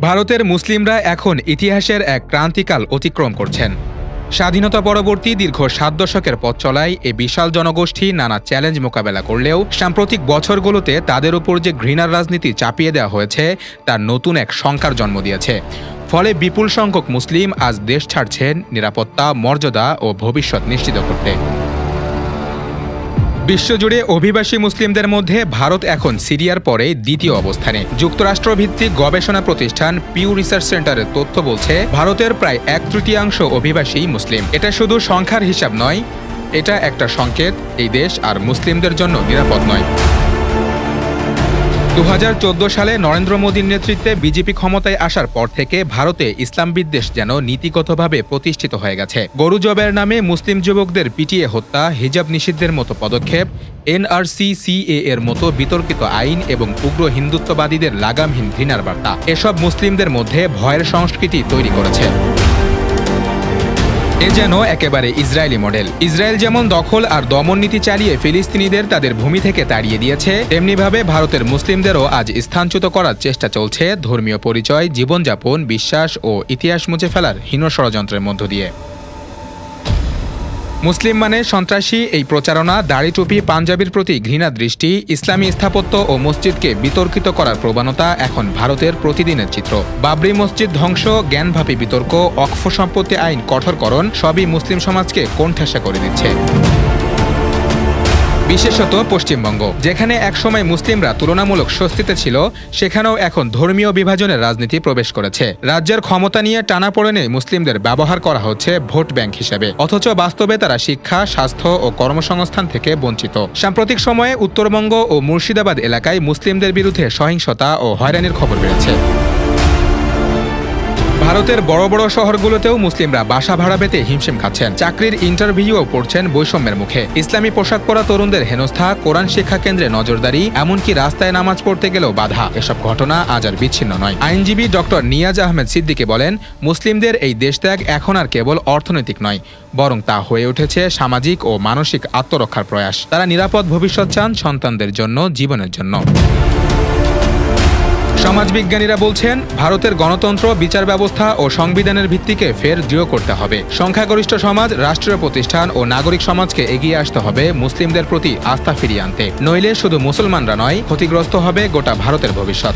ভারতের মুসলিমরা এখন ইতিহাসের এক ক্রান্তিকাল অতিক্রম করছেন। স্বাধীনতা পরবর্তী দীর্ঘ ৭ দশকের পথ চলায় এ বিশাল জনগোষ্ঠী নানা চ্যালেঞ্জ মোকাবেলা করলেও সাম্প্রতিক বছরগুলোতে তাদের উপর যে ঘৃণার রাজনীতি চাপিয়ে দেওয়া হয়েছে তার নতুন এক শঙ্কার জন্ম দিয়েছে। ফলে বিপুল সংখ্যক মুসলিম আজ দেশ ছাড়ছেন নিরাপত্তা, মর্যাদা ও ভবিষ্যৎ নিশ্চিত করতে। বিশ্বজুড়ে অভিবাসী মুসলিমদের মধ্যে ভারত এখন সিরিয়ার পরে দ্বিতীয় অবস্থানে। যুক্তরাষ্ট্রভিত্তিক গবেষণা প্রতিষ্ঠান পিউ রিসার্চ সেন্টারের তথ্য বলছে, ভারতের প্রায় ১/৩ অভিবাসী মুসলিম। এটা শুধু সংখ্যার হিসাব নয়, এটা একটা সংকেত এই দেশ আর মুসলিমদের জন্য নিরাপদ নয়। ২০১৪ সালে নরেন্দ্র মোদীর নেতৃত্বে বিজেপি ক্ষমতায় আসার পর থেকে ভারতে ইসলাম বিদ্বেষ যেন নীতিগতভাবে প্রতিষ্ঠিত হয়ে গেছে। গরু জবের নামে মুসলিম যুবকদের পিটিয়ে হত্যা, হিজাব নিষিদ্ধের মতো পদক্ষেপ, NRC/CAA এর মতো বিতর্কিত আইন এবং উগ্র হিন্দুত্ববাদীদের লাগামহীন ঘৃণার বার্তা, এসব মুসলিমদের মধ্যে ভয়ের সংস্কৃতি তৈরি করেছে। এ যেন একেবারে ইসরায়েলি মডেল। ইসরায়েল যেমন দখল আর দমন নীতি চালিয়ে ফিলিস্তিনিদের তাদের ভূমি থেকে তাড়িয়ে দিয়েছে, তেমনিভাবে ভারতের মুসলিমদেরও আজ স্থানচ্যুত করার চেষ্টা চলছে ধর্মীয় পরিচয়, জীবনযাপন, বিশ্বাস ও ইতিহাস মুছে ফেলার হীন ষড়যন্ত্রের মধ্য দিয়ে। মুসলিম মানে সন্ত্রাসী, এই প্রচারণা, দাড়ি টুপি, পাঞ্জাবির প্রতি ঘৃণা দৃষ্টি, ইসলামী স্থাপত্য ও মসজিদকে বিতর্কিত করার প্রবণতা এখন ভারতের প্রতিদিনের চিত্র। বাবরি মসজিদ ধ্বংস, জ্ঞানভাপী বিতর্ক, অক্ষ সম্পত্তি আইন কঠোরকরণ সবই মুসলিম সমাজকে কোণঠাসা করে দিচ্ছে। বিশেষত পশ্চিমবঙ্গ, যেখানে একসময় মুসলিমরা তুলনামূলক স্বস্তিতে ছিল, সেখানেও এখন ধর্মীয় বিভাজনের রাজনীতি প্রবেশ করেছে। রাজ্যের ক্ষমতা নিয়ে টানাপোড়েনে মুসলিমদের ব্যবহার করা হচ্ছে ভোট ব্যাংক হিসেবে, অথচ বাস্তবে তারা শিক্ষা, স্বাস্থ্য ও কর্মসংস্থান থেকে বঞ্চিত। সাম্প্রতিক সময়ে উত্তরবঙ্গ ও মুর্শিদাবাদ এলাকায় মুসলিমদের বিরুদ্ধে সহিংসতা ও হয়রানির খবর বেড়েছে। ভারতের বড় বড় শহরগুলোতেও মুসলিমরা বাসা ভাড়া পেতে হিমশিম খাচ্ছেন। চাকরির ইন্টারভিউও পড়ছেন বৈষম্যের মুখে। ইসলামী পোশাক পরা তরুণদের হেনস্থা, কোরআন শিক্ষা কেন্দ্রে নজরদারি, এমনকি রাস্তায় নামাজ পড়তে গেলেও বাধা। এসব ঘটনা আজ আর বিচ্ছিন্ন নয়। আইনজীবী ডক্টর নিয়াজ আহমেদ সিদ্দিকী বলেন, মুসলিমদের এই দেশত্যাগ এখন আর কেবল অর্থনৈতিক নয়, বরং তা হয়ে উঠেছে সামাজিক ও মানসিক আত্মরক্ষার প্রয়াস। তারা নিরাপদ ভবিষ্যৎ চান সন্তানদের জন্য, জীবনের জন্য। সমাজবিজ্ঞানীরা বলছেন, ভারতের গণতন্ত্র, বিচার ব্যবস্থা ও সংবিধানের ভিত্তিকে ফের দৃঢ় করতে হবে। সংখ্যাগরিষ্ঠ সমাজ, রাষ্ট্রীয় প্রতিষ্ঠান ও নাগরিক সমাজকে এগিয়ে আসতে হবে মুসলিমদের প্রতি আস্থা ফিরিয়ে আনতে। নইলে শুধু মুসলমানরা নয়, ক্ষতিগ্রস্ত হবে গোটা ভারতের ভবিষ্যৎ।